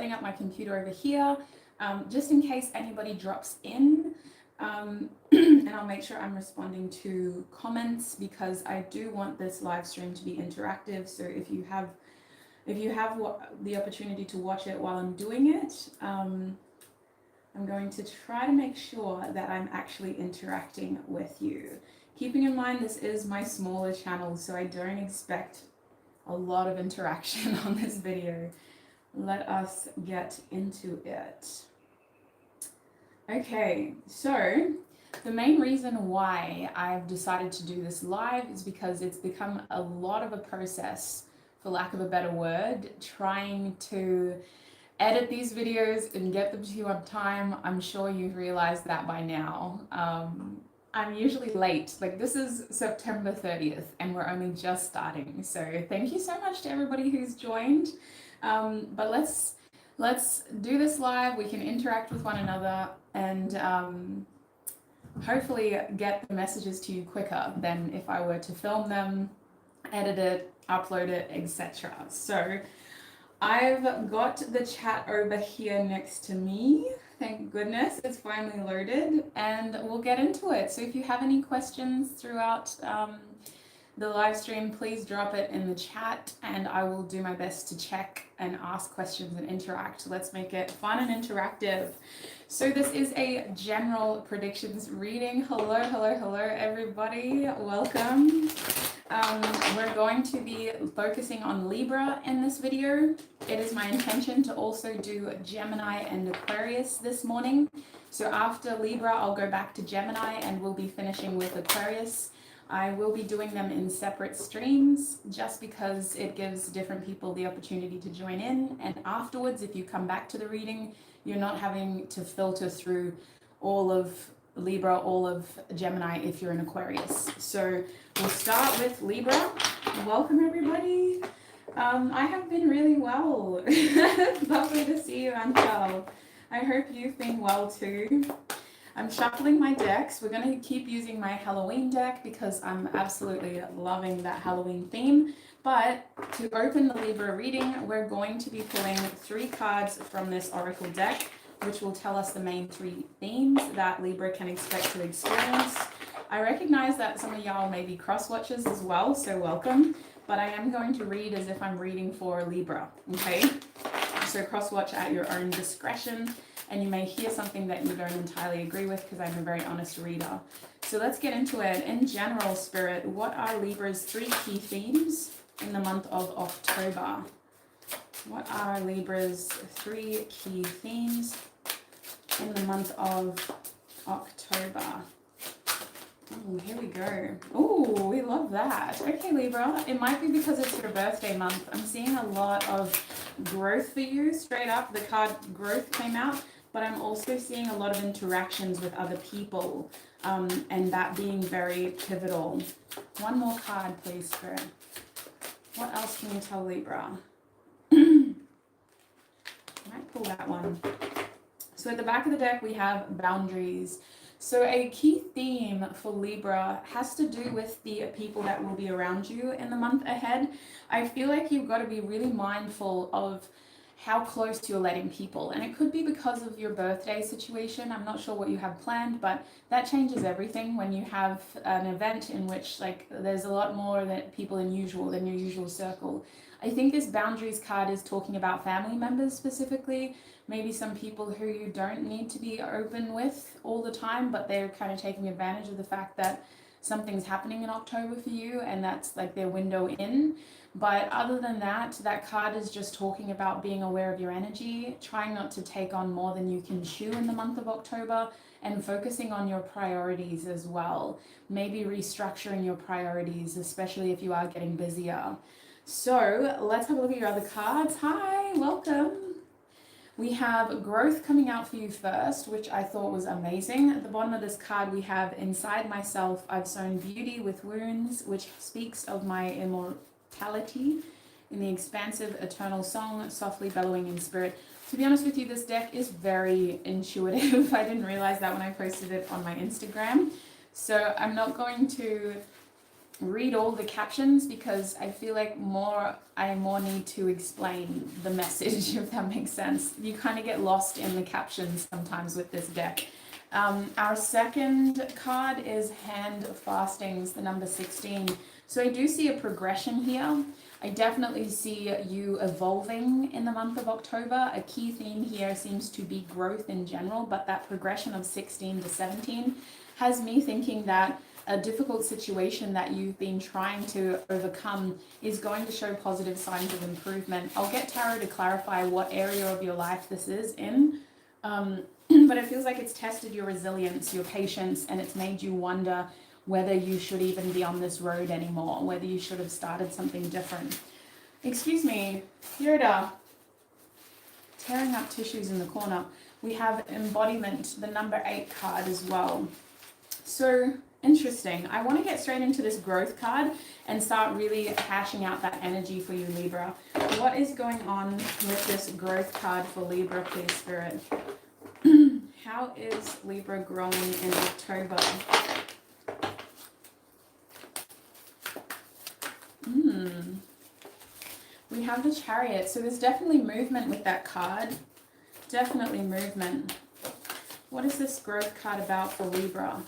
setting up my computer over here, just in case anybody drops in. And I'll make sure I'm responding to comments because I do want this live stream to be interactive. So if you have the opportunity to watch it while I'm doing it, I'm going to try to make sure that I'm actually interacting with you. Keeping in mind this is my smaller channel, so I don't expect a lot of interaction on this video. Let us get into it. Okay, so the main reason why I've decided to do this live is because it's become a lot of a process, for lack of a better word, trying to edit these videos and get them to you on time. I'm sure you've realized that by now. I'm usually late, like this is September 30th and we're only just starting. So thank you so much to everybody who's joined. But let's do this live. We can interact with one another and hopefully get the messages to you quicker than if I were to film them, edit it, upload it, etc. So I've got the chat over here next to me. Thank goodness it's finally loaded, and we'll get into it. So if you have any questions throughout the live stream, please drop it in the chat and I will do my best to check and ask questions and interact. Let's make it fun and interactive. So this is a general predictions reading. Hello everybody, welcome. We're going to be focusing on Libra in this video. It is my intention to also do Gemini and Aquarius this morning. So after Libra, I'll go back to Gemini and we'll be finishing with Aquarius. I will be doing them in separate streams just because it gives different people the opportunity to join in. And afterwards, if you come back to the reading, you're not having to filter through all of Libra, all of Gemini if you're an Aquarius. So we'll start with Libra. Welcome everybody. I have been really well. Lovely to see you, Antel. I hope you've been well too. I'm shuffling my decks. We're going to keep using my Halloween deck because I'm absolutely loving that Halloween theme. But to open the Libra reading, we're going to be pulling 3 cards from this Oracle deck, which will tell us the main 3 themes that Libra can expect to experience. I recognize that some of y'all may be cross watchers as well, so welcome. But I am going to read as if I'm reading for Libra, okay? So cross watch at your own discretion. And you may hear something that you don't entirely agree with because I'm a very honest reader. So let's get into it. In general, Spirit, what are Libra's 3 key themes in the month of October? What are Libra's 3 key themes in the month of October? Oh, here we go. Oh, we love that. Okay, Libra, it might be because it's your birthday month. I'm seeing a lot of growth for you. Straight up, the card growth came out. But I'm also seeing a lot of interactions with other people and that being very pivotal. One more card, please, Spirit. What else can you tell Libra? Might pull that one. So at the back of the deck, we have boundaries. So a key theme for Libra has to do with the people that will be around you in the month ahead. I feel like you've got to be really mindful of how close you're letting people, and it could be because of your birthday situation. I'm not sure what you have planned, but that changes everything when you have an event in which like there's a lot more that people than your usual circle. I think this boundaries card is talking about family members specifically, maybe some people who you don't need to be open with all the time, but they're kind of taking advantage of the fact that something's happening in October for you and that's like their window in. But other than that, that card is just talking about being aware of your energy, trying not to take on more than you can chew in the month of October, and focusing on your priorities as well. Maybe restructuring your priorities, especially if you are getting busier. So let's have a look at your other cards. Hi, welcome. We have growth coming out for you first, which I thought was amazing. At the bottom of this card, we have inside myself, I've sown beauty with wounds, which speaks of my immortality in the expansive eternal song, softly bellowing in spirit. To be honest with you, this deck is very intuitive. I didn't realize that when I posted it on my Instagram. So I'm not going to read all the captions because I feel like I more need to explain the message, if that makes sense. You kind of get lost in the captions sometimes with this deck. Our second card is Hand Fastings, the number 16. So I do see a progression here. I definitely see you evolving in the month of October. A key theme here seems to be growth in general, but that progression of 16 to 17 has me thinking that a difficult situation that you've been trying to overcome is going to show positive signs of improvement. I'll get Tarot to clarify what area of your life this is in, but it feels like it's tested your resilience, your patience, and it's made you wonder whether you should even be on this road anymore, whether you should have started something different. Excuse me, Yoda, tearing up tissues in the corner. We have Embodiment, the number 8 card as well. So interesting. I want to get straight into this growth card and start really hashing out that energy for you, Libra. What is going on with this growth card for Libra, please, Spirit? How is Libra growing in October? We have the Chariot, so there's definitely movement with that card. Definitely movement. What is this growth card about for Libra?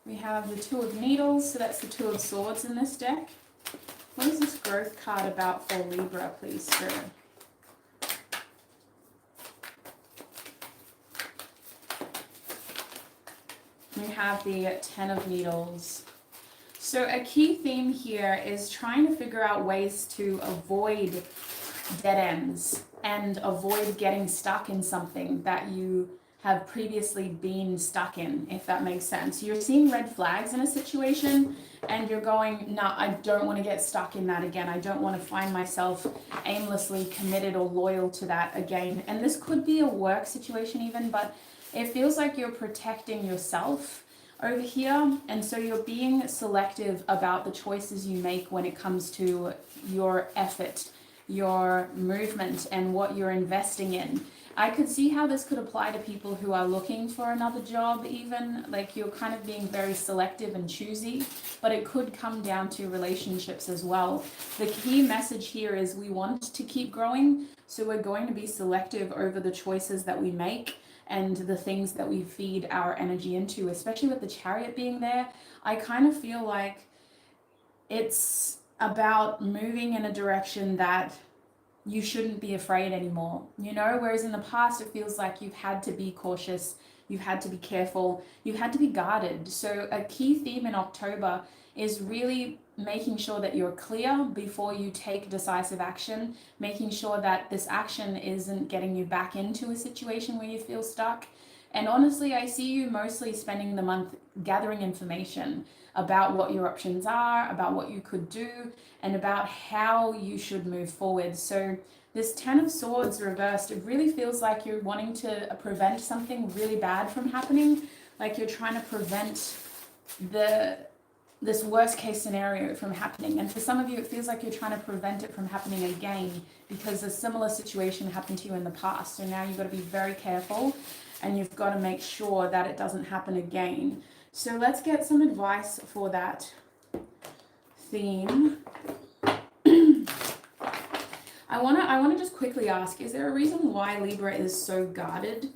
We have the Two of Needles, so that's the Two of Swords in this deck. What is this growth card about for Libra, please, Spirit? We have the Ten of Needles. So a key theme here is trying to figure out ways to avoid dead ends and avoid getting stuck in something that you have previously been stuck in, if that makes sense. You're seeing red flags in a situation and you're going, no, I don't want to get stuck in that again. I don't want to find myself aimlessly committed or loyal to that again. And this could be a work situation even, but it feels like you're protecting yourself over here, and so you're being selective about the choices you make when it comes to your effort, your movement, and what you're investing in. I could see how this could apply to people who are looking for another job even, like you're kind of being very selective and choosy, but it could come down to relationships as well. The key message here is we want to keep growing, so we're going to be selective over the choices that we make and the things that we feed our energy into, especially with the Chariot being there. I kind of feel like it's about moving in a direction that you shouldn't be afraid anymore, you know, whereas in the past it feels like you've had to be cautious, you've had to be careful, you've had to be guarded. So a key theme in October is really making sure that you're clear before you take decisive action, making sure that this action isn't getting you back into a situation where you feel stuck. And honestly, I see you mostly spending the month gathering information about what your options are, about what you could do, and about how you should move forward. So this Ten of Swords reversed, it really feels like you're wanting to prevent something really bad from happening, like you're trying to prevent this worst case scenario from happening. And for some of you, it feels like you're trying to prevent it from happening again because a similar situation happened to you in the past. So now you've got to be very careful and you've got to make sure that it doesn't happen again. So let's get some advice for that theme. I want to just quickly ask, is there a reason why Libra is so guarded?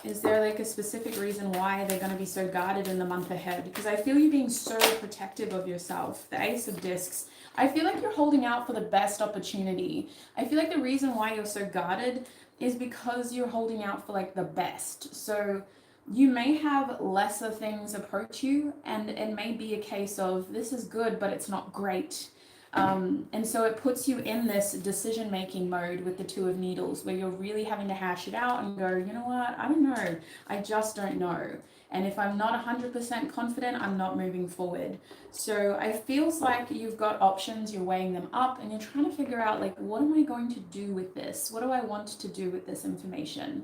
Is there like a specific reason why they're going to be so guarded in the month ahead? Because I feel you being so protective of yourself. The Ace of Discs. I feel like you're holding out for the best opportunity. I feel like the reason why you're so guarded is because you're holding out for like the best. So you may have lesser things approach you and it may be a case of this is good, but it's not great. And so it puts you in this decision-making mode with the Two of Needles where you're really having to hash it out and go, you know what, I don't know. I just don't know. And if I'm not 100% confident, I'm not moving forward. So it feels like you've got options, you're weighing them up and you're trying to figure out like, what am I going to do with this? What do I want to do with this information?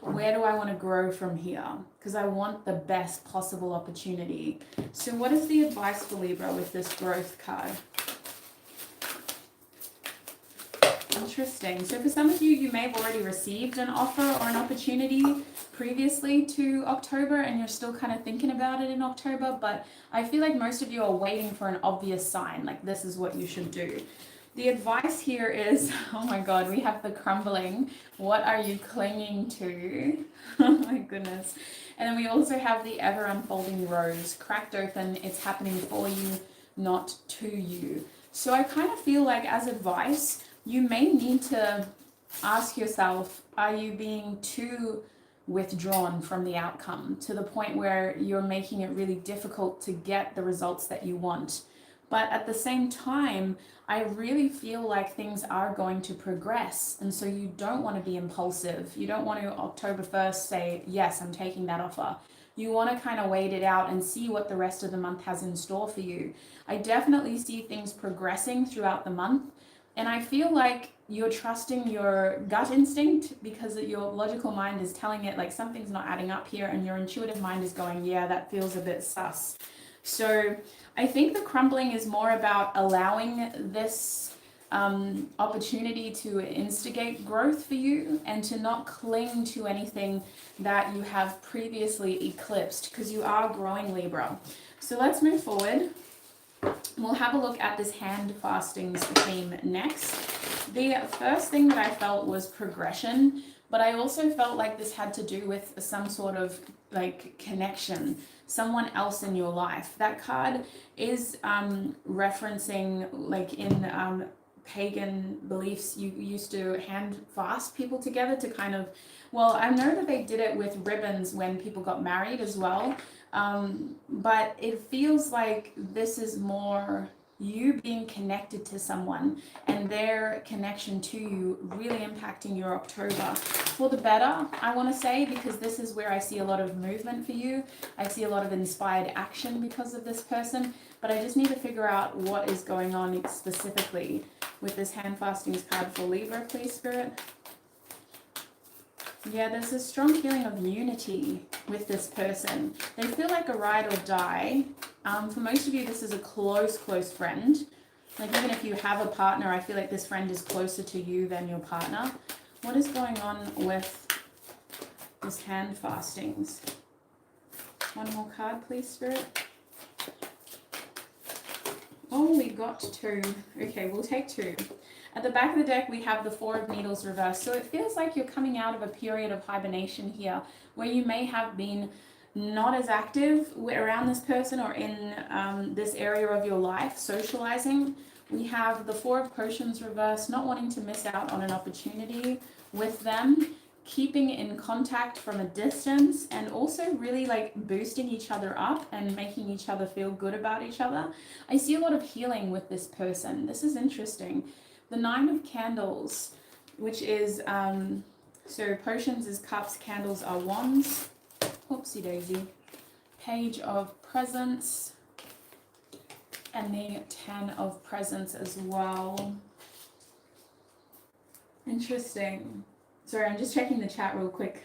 Where do I want to grow from here? Because I want the best possible opportunity. So what is the advice for Libra with this growth card? Interesting. So for some of you, you may have already received an offer or an opportunity previously to October and you're still kind of thinking about it in October, but I feel like most of you are waiting for an obvious sign, like this is what you should do. The advice here is, oh my God, we have the crumbling. What are you clinging to? Oh my goodness. And then we also have the ever unfolding rose, cracked open. It's happening for you, not to you. So I kind of feel like as advice, you may need to ask yourself, are you being too withdrawn from the outcome to the point where you're making it really difficult to get the results that you want? But at the same time, I really feel like things are going to progress. And so you don't want to be impulsive. You don't want to October 1st say, yes, I'm taking that offer. You want to kind of wait it out and see what the rest of the month has in store for you. I definitely see things progressing throughout the month. And I feel like you're trusting your gut instinct because your logical mind is telling it like something's not adding up here, and your intuitive mind is going, yeah, that feels a bit sus. So I think the crumbling is more about allowing this opportunity to instigate growth for you and to not cling to anything that you have previously eclipsed, because you are growing, Libra. So let's move forward. We'll have a look at this hand fastings theme next. The first thing that I felt was progression, but I also felt like this had to do with some sort of like connection, someone else in your life. That card is referencing like in pagan beliefs, you used to hand fast people together to kind of, well, I know that they did it with ribbons when people got married as well. But it feels like this is more you being connected to someone and their connection to you really impacting your October for the better, I want to say, because this is where I see a lot of movement for you. I see a lot of inspired action because of this person, but I just need to figure out what is going on specifically with this hand fastings card for Libra, please, Spirit. Yeah, there's a strong feeling of unity with this person. They feel like a ride or die. For most of you, this is a close friend. Like even if you have a partner, I feel like this friend is closer to you than your partner. What is going on with this hand fastings? One more card, please, Spirit. Oh, we got two. Okay, we'll take two. At the back of the deck, we have the Four of Needles reversed. So it feels like you're coming out of a period of hibernation here where you may have been not as active around this person or in this area of your life, socializing. We have the Four of Potions reversed, not wanting to miss out on an opportunity with them, keeping in contact from a distance, and also really like boosting each other up and making each other feel good about each other. I see a lot of healing with this person. This is interesting. The Nine of Candles, which is, so potions is cups, candles are wands. Whoopsie daisy. Page of Presents. And the Ten of Presents as well. Interesting. Sorry, I'm just checking the chat real quick.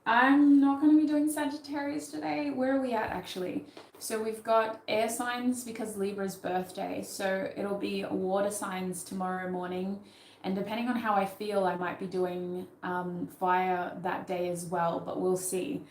I'm not going to be doing Sagittarius today. Where are we at actually? So we've got air signs because Libra's birthday. So it'll be water signs tomorrow morning. And depending on how I feel, I might be doing fire that day as well, but we'll see.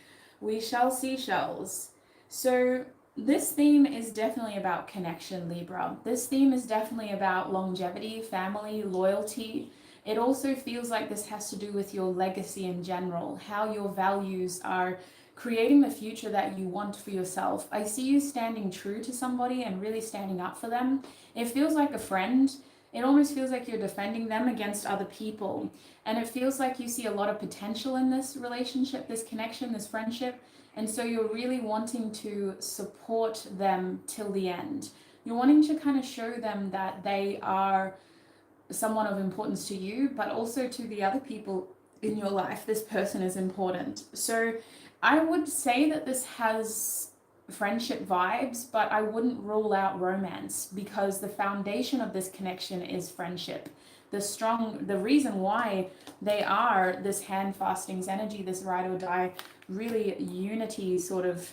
We shall see, shells. So this theme is definitely about connection, Libra. This theme is definitely about longevity, family, loyalty. It also feels like this has to do with your legacy in general, how your values are creating the future that you want for yourself. I see you standing true to somebody and really standing up for them. It feels like a friend. It almost feels like you're defending them against other people. And it feels like you see a lot of potential in this relationship, this connection, this friendship. And so you're really wanting to support them till the end. You're wanting to kind of show them that they are someone of importance to you, but also to the other people in your life. This person is important. So I would say that this has friendship vibes, but I wouldn't rule out romance because the foundation of this connection is friendship. The reason why they are this hand fastings energy, this ride or die, really unity sort of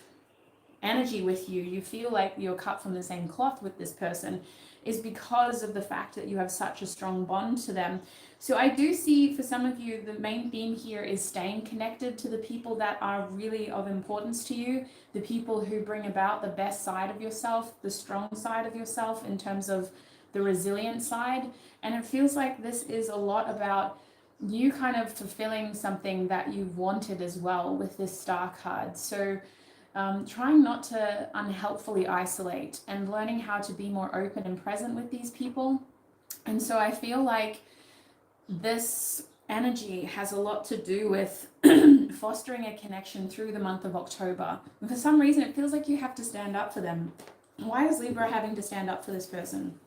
energy with you. You feel like you're cut from the same cloth with this person. is because of the fact that you have such a strong bond to them. So I do see for some of you, the main theme here is staying connected to the people that are really of importance to you, the people who bring about the best side of yourself, the strong side of yourself in terms of the resilient side. And it feels like this is a lot about you kind of fulfilling something that you've wanted as well with this Star card. So trying not to unhelpfully isolate and learning how to be more open and present with these people. And so I feel like this energy has a lot to do with fostering a connection through the month of October. And for some reason, it feels like you have to stand up for them. Why is Libra having to stand up for this person?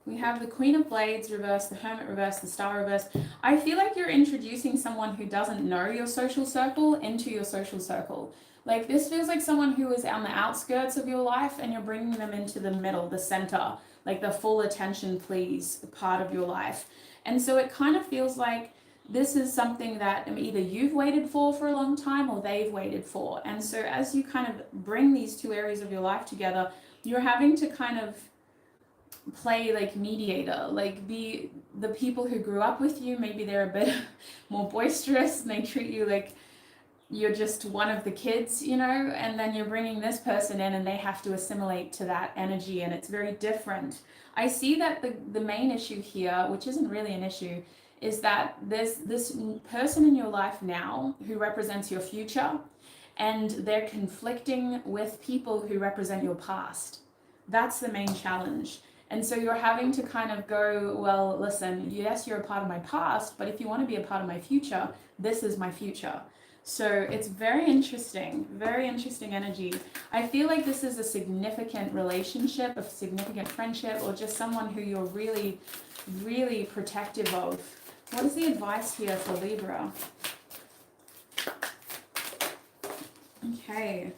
We have the Queen of Blades reversed, the Hermit reversed, the Star reversed. I feel like you're introducing someone who doesn't know your social circle into your social circle. Like this feels like someone who is on the outskirts of your life and you're bringing them into the middle, the center, like the full attention please part of your life. And so it kind of feels like this is something that either you've waited for a long time or they've waited for. And so as you kind of bring these two areas of your life together, you're having to kind of play like mediator, like be the people who grew up with you. Maybe they're a bit more boisterous and they treat you like you're just one of the kids, you know, and then you're bringing this person in and they have to assimilate to that energy and it's very different. I see that the main issue here, which isn't really an issue, is that there's this person in your life now who represents your future and they're conflicting with people who represent your past. That's the main challenge. And so you're having to kind of go, well, listen, yes, you're a part of my past, but if you want to be a part of my future, this is my future. So it's very interesting energy. I feel like this is a significant relationship, a significant friendship, or just someone who you're really, really protective of. What is the advice here for Libra? Okay.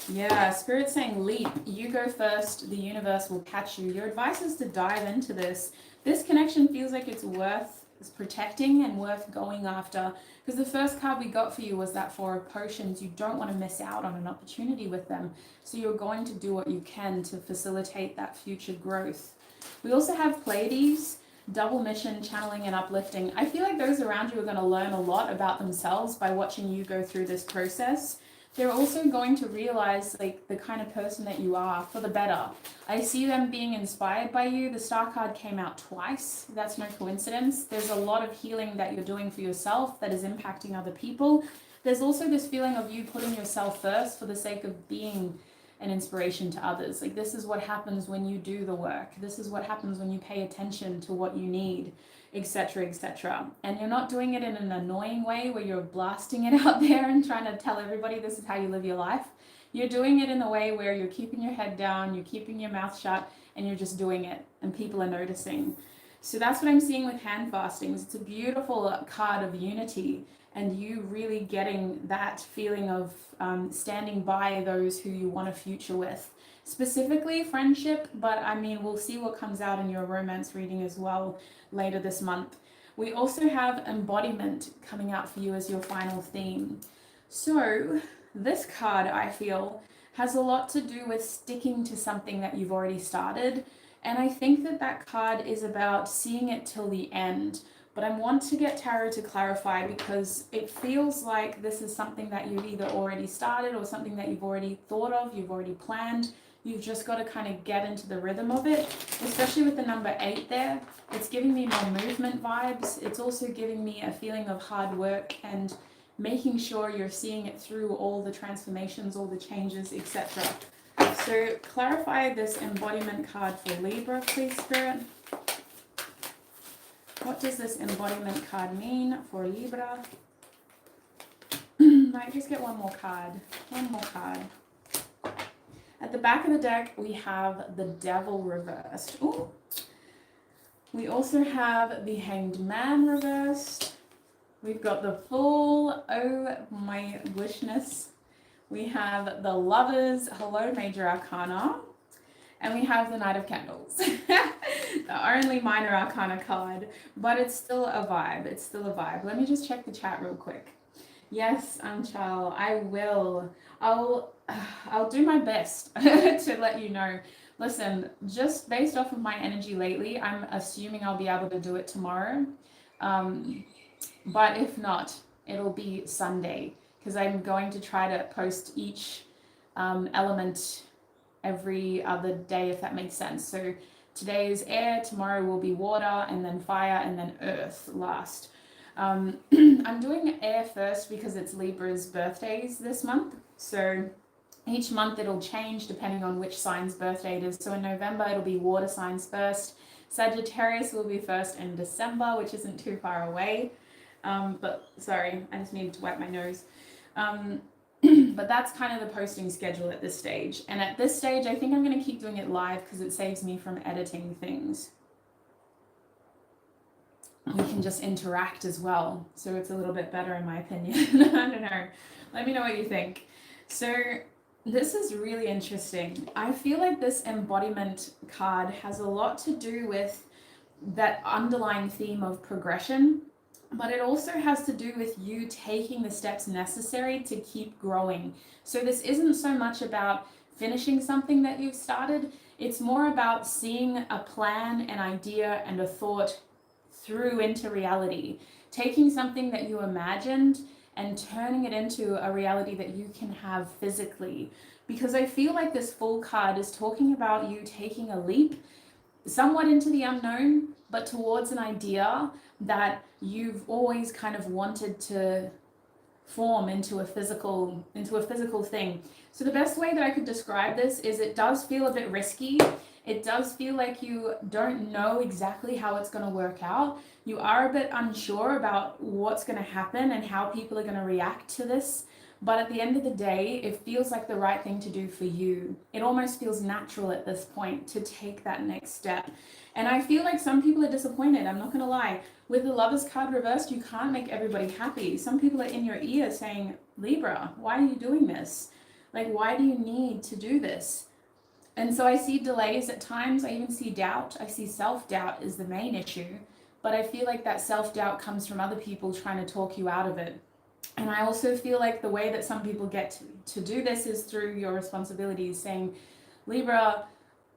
Yeah, Spirit's saying leap. You go first, the universe will catch you. Your advice is to dive into this. This connection feels like it's worth protecting and worth going after, because the first card we got for you was that Four of Potions. You don't want to miss out on an opportunity with them, so you're going to do what you can to facilitate that future growth. We also have Pleiades, double mission, channeling and uplifting. I feel like those around you are going to learn a lot about themselves by watching you go through this process. They're also going to realize like the kind of person that you are for the better. I see them being inspired by you. The Star card came out twice. That's no coincidence. There's a lot of healing that you're doing for yourself that is impacting other people. There's also this feeling of you putting yourself first for the sake of being an inspiration to others. Like this is what happens when you do the work. This is what happens when you pay attention to what you need, etc., etc. And you're not doing it in an annoying way where you're blasting it out there and trying to tell everybody this is how you live your life. You're doing it in a way where you're keeping your head down, you're keeping your mouth shut, and you're just doing it, and people are noticing. So that's what I'm seeing with hand fastings. It's a beautiful card of unity, and you really getting that feeling of standing by those who you want a future with. Specifically friendship, but I mean, we'll see what comes out in your romance reading as well later this month. We also have embodiment coming out for you as your final theme. So this card, I feel, has a lot to do with sticking to something that you've already started. And I think that that card is about seeing it till the end. But I want to get Tarot to clarify, because it feels like this is something that you've either already started or something that you've already thought of, you've already planned. You've just got to kind of get into the rhythm of it, especially with the number 8 there. It's giving me more movement vibes. It's also giving me a feeling of hard work and making sure you're seeing it through all the transformations, all the changes, etc. So clarify this embodiment card for Libra, please, Spirit. What does this embodiment card mean for Libra? Might just get one more card. One more card. At the back of the deck, we have the Devil reversed. Ooh. We also have the Hanged Man reversed. We've got the Fool. Oh my wishness. We have the Lovers. Hello, Major Arcana. And we have the Knight of Candles. The only minor arcana card, but it's still a vibe. It's still a vibe. Let me just check the chat real quick. Yes, Anchal, I will. I'll do my best to let you know. Listen, just based off of my energy lately, I'm assuming I'll be able to do it tomorrow. Um, but if not, it'll be Sunday because I'm going to try to post each element every other day, if that makes sense. So today is air, tomorrow will be water, and then fire, and then earth last. I'm doing air first because it's Libra's birthdays this month. So each month it'll change depending on which sign's birthday it is. So in November it'll be water signs first. Sagittarius will be first in December, which isn't too far away. But sorry, I just needed to wipe my nose. But that's kind of the posting schedule at this stage. And at this stage, I think I'm going to keep doing it live because it saves me from editing things. We can just interact as well. So it's a little bit better in my opinion. I don't know. Let me know what you think. So this is really interesting. I feel like this embodiment card has a lot to do with that underlying theme of progression, but it also has to do with you taking the steps necessary to keep growing. So this isn't so much about finishing something that you've started. It's more about seeing a plan, an idea, and a thought through into reality, taking something that you imagined and turning it into a reality that you can have physically. Because I feel like this Fool card is talking about you taking a leap somewhat into the unknown, but towards an idea that you've always kind of wanted to form into a physical thing. So the best way that I could describe this is it does feel a bit risky. It does feel like you don't know exactly how it's going to work out. You are a bit unsure about what's going to happen and how people are going to react to this. But at the end of the day, it feels like the right thing to do for you. It almost feels natural at this point to take that next step. And I feel like some people are disappointed. I'm not going to lie. With the Lovers card reversed, you can't make everybody happy. Some people are in your ear saying, Libra, why are you doing this? Like, why do you need to do this? And so I see delays at times. I even see doubt. I see self-doubt is the main issue. But I feel like that self-doubt comes from other people trying to talk you out of it. And I also feel like the way that some people get to do this is through your responsibilities, saying, Libra,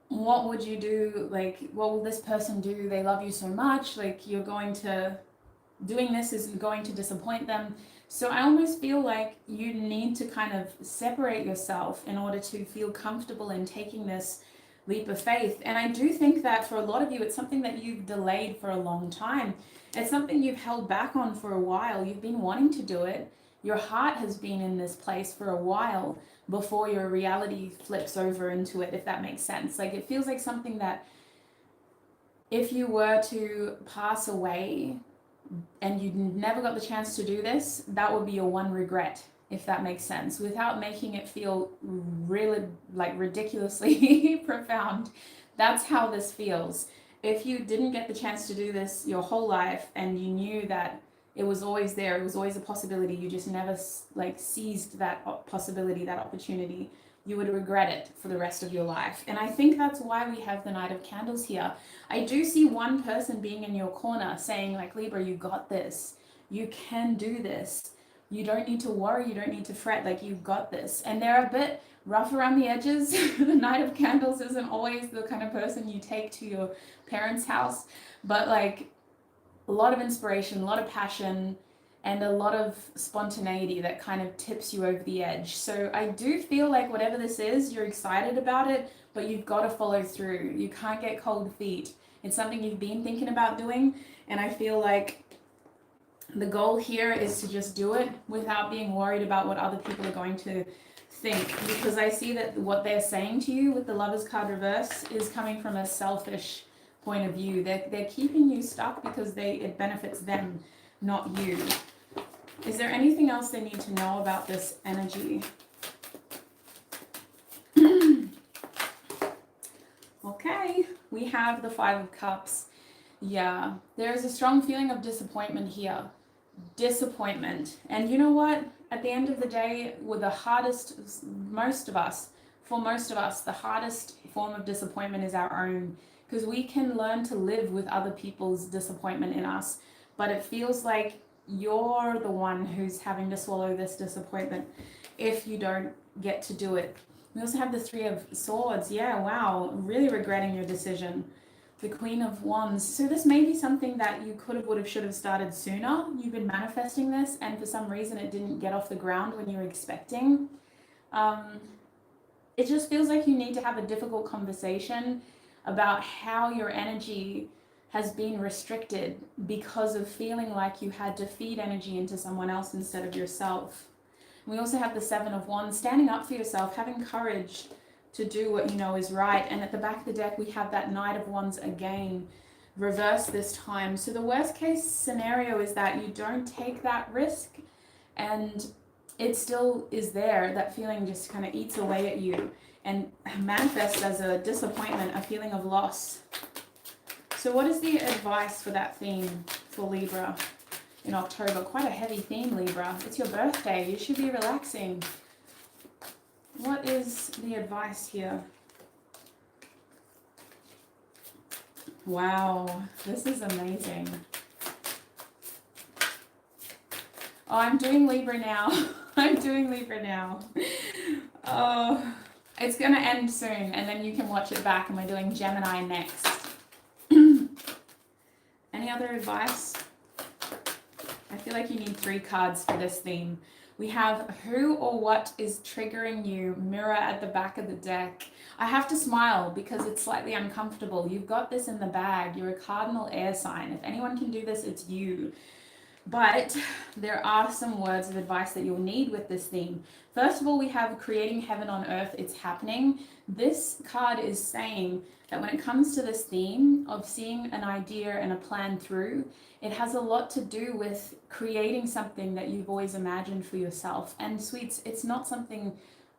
what would you do? Like, what will this person do? They love you so much. Like, doing this is going to disappoint them. So I almost feel like you need to kind of separate yourself in order to feel comfortable in taking this leap of faith. And I do think that for a lot of you, it's something that you've delayed for a long time. It's something you've held back on for a while. You've been wanting to do it. Your heart has been in this place for a while before your reality flips over into it, if that makes sense. Like, it feels like something that if you were to pass away and you never got the chance to do this, that would be your one regret, if that makes sense, without making it feel really like ridiculously profound. That's how this feels. If you didn't get the chance to do this your whole life and you knew that it was always there, it was always a possibility, you just never like seized that possibility, that opportunity, you would regret it for the rest of your life. And I think that's why we have the Knight of Candles here. I do see one person being in your corner saying, like, Libra, you got this. You can do this. You don't need to worry. You don't need to fret. Like, you've got this. And they're a bit rough around the edges. The Knight of Candles isn't always the kind of person you take to your parents' house, but like a lot of inspiration, a lot of passion, and a lot of spontaneity that kind of tips you over the edge. So I do feel like whatever this is, you're excited about it, but you've got to follow through. You can't get cold feet. It's something you've been thinking about doing, and I feel like the goal here is to just do it without being worried about what other people are going to think, because I see that what they're saying to you with the Lovers card reverse is coming from a selfish point of view. They're keeping you stuck because it benefits them, not you. Is there anything else they need to know about this energy? Okay, we have the Five of Cups. Yeah, there's a strong feeling of disappointment here. Disappointment. And you know what? At the end of the day, with the hardest, for most of us, the hardest form of disappointment is our own. Because we can learn to live with other people's disappointment in us. But it feels like you're the one who's having to swallow this disappointment if you don't get to do it. We also have the Three of Swords. Yeah, wow, really regretting your decision. The Queen of Wands. So this may be something that you could have, would have, should have started sooner. You've been manifesting this, and for some reason it didn't get off the ground when you were expecting. It just feels like you need to have a difficult conversation about how your energy has been restricted because of feeling like you had to feed energy into someone else instead of yourself. We also have the Seven of Wands, standing up for yourself, having courage to do what you know is right. And at the back of the deck, we have that Knight of Wands again, reversed this time. So the worst case scenario is that you don't take that risk and it still is there. That feeling just kind of eats away at you and manifests as a disappointment, a feeling of loss. So what is the advice for that theme for Libra in October? Quite a heavy theme, Libra. It's your birthday. You should be relaxing. What is the advice here? Wow, this is amazing. Oh, I'm doing Libra now. I'm doing Libra now. Oh, it's going to end soon, and then you can watch it back, and we're doing Gemini next. Any other advice? I feel like you need 3 cards for this theme. We have who or what is triggering you, Mirror at the back of the deck. I have to smile because it's slightly uncomfortable. You've got this in the bag. You're a cardinal air sign. If anyone can do this, it's you. But there are some words of advice that you'll need with this theme. First of all, we have creating heaven on earth. It's happening. This card is saying that when it comes to this theme of seeing an idea and a plan through, it has a lot to do with creating something that you've always imagined for yourself. And sweets, it's not something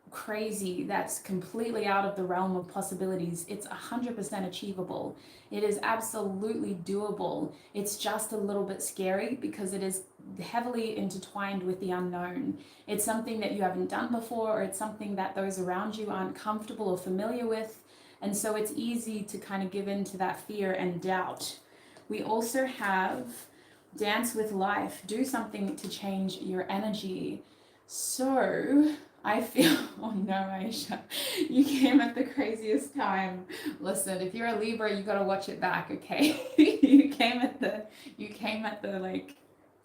crazy that's completely out of the realm of possibilities. It's 100% achievable. It is absolutely doable. It's just a little bit scary because it is heavily intertwined with the unknown. It's something that you haven't done before, or it's something that those around you aren't comfortable or familiar with. And so it's easy to kind of give in to that fear and doubt. We also have dance with life. Do something to change your energy. So I feel, oh no, Aisha, you came at the craziest time. Listen, if you're a Libra, you got to watch it back, okay? you came at the like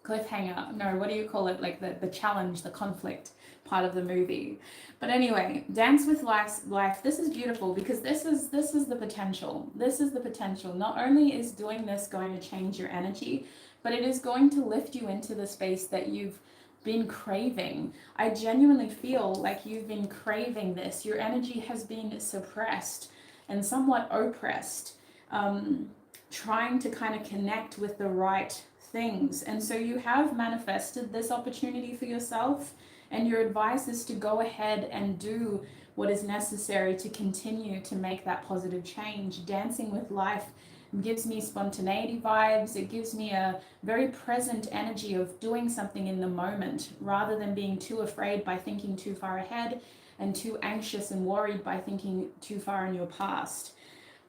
cliffhanger. No, what do you call it? Like the challenge, the conflict part of the movie. But anyway, dance with life. This is beautiful because this is the potential. This is the potential. Not only is doing this going to change your energy, but it is going to lift you into the space that you've been craving. I genuinely feel like you've been craving this. Your energy has been suppressed and somewhat oppressed, trying to kind of connect with the right things. And so you have manifested this opportunity for yourself, and your advice is to go ahead and do what is necessary to continue to make that positive change. Dancing with life gives me spontaneity vibes. It gives me a very present energy of doing something in the moment rather than being too afraid by thinking too far ahead and too anxious and worried by thinking too far in your past.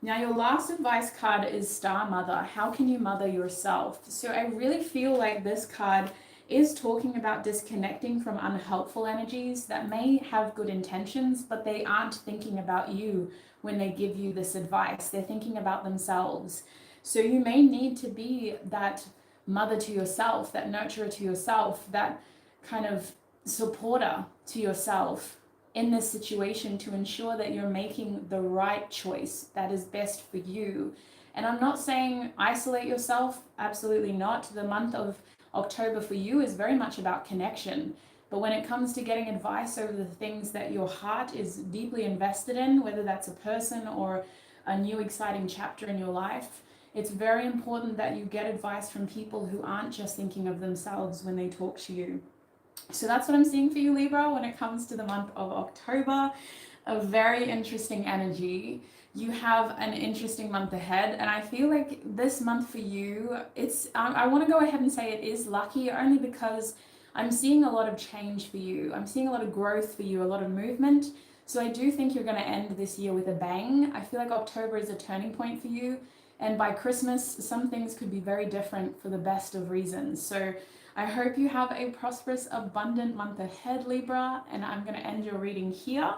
Now, your last advice card is Star Mother. How can you mother yourself? So I really feel like this card is talking about disconnecting from unhelpful energies that may have good intentions, but they aren't thinking about you when they give you this advice. They're thinking about themselves. So you may need to be that mother to yourself, that nurturer to yourself, that kind of supporter to yourself in this situation to ensure that you're making the right choice that is best for you. And I'm not saying isolate yourself, absolutely not. The month of October for you is very much about connection. But when it comes to getting advice over the things that your heart is deeply invested in, whether that's a person or a new exciting chapter in your life, it's very important that you get advice from people who aren't just thinking of themselves when they talk to you. So that's what I'm seeing for you, Libra, when it comes to the month of October. A very interesting energy. You have an interesting month ahead, and I feel like this month for you, it's I want to go ahead and say it is lucky, only because I'm seeing a lot of change for you. I'm seeing a lot of growth for you, a lot of movement. So I do think you're going to end this year with a bang. I feel like October is a turning point for you, and by Christmas, some things could be very different for the best of reasons. So I hope you have a prosperous, abundant month ahead, Libra, and I'm going to end your reading here.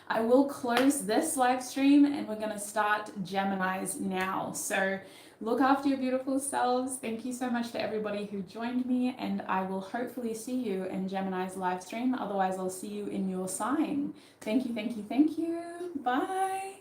I will close this live stream and we're going to start Gemini's now. So look after your beautiful selves. Thank you so much to everybody who joined me, and I will hopefully see you in Gemini's live stream. Otherwise, I'll see you in your sign. Thank you, thank you, thank you. Bye.